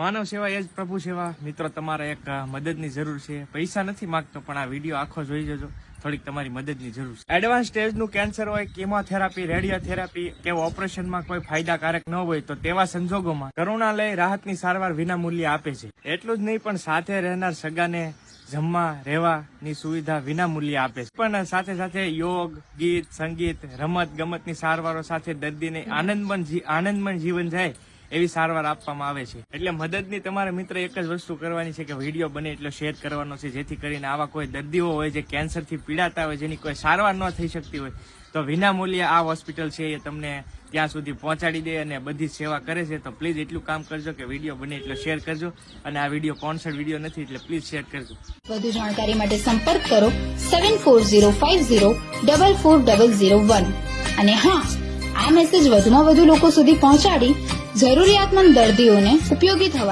માનવ સેવા એ જ પ્રભુ સેવા. મિત્રો, તમારે એક મદદની જરૂર છે. પૈસા નથી માંગતો, પણ આ વિડીયો આખો જોઈ જજો. થોડીક તમારી મદદની જરૂર છે. એડવાન્સ સ્ટેજનું કેન્સર હોય, કેમોથેરાપી, રેડિયોથેરાપી કે ઓપરેશનમાં કોઈ ફાયદાકારક ન હોય તો તેવા સંજોગોમાં કરુણાલય રાહતની સારવાર વિનામૂલ્યે આપે છે. એટલું જ નહીં, પણ સાથે રહેનાર સગાને જમવા રહેવાની સુવિધા વિનામૂલ્યે આપે છે. પણ સાથે સાથે યોગ, ગીત, સંગીત, રમત ગમતની સારવારો સાથે દર્દીને આનંદમય જીવન જાય એવી સારવાર આપવામાં આવે છે. એટલે મદદની તમારે મિત્ર એક જ વસ્તુ કરવાની છે કે વિડીયો બને એટલો શેર કરવાનો છે, જેથી કરીને આવા કોઈ દર્દીઓ હોય જે કેન્સરથી પીડાતા હોય, જેની કોઈ સારવાર ન થઈ શકતી હોય, તો વિનામૂલ્યે આ હોસ્પિટલ છે એ તમને ત્યાં સુધી પહોંચાડી દે અને બધી સેવા કરે છે. તો પ્લીઝ એટલું કામ કરજો કે વિડીયો બને એટલો શેર કરજો. અને આ વિડીયો સ્પોન્સર્ડ વિડીયો નથી, એટલે પ્લીઝ શેર કરજો. વધુ જાણકારી માટે સંપર્ક કરો 7405044001. અને હા, આ મેસેજ વધુમાં વધુ લોકો સુધી પહોંચાડી જરૂરિયાતમંદ દર્દીઓને ઉપયોગી થવા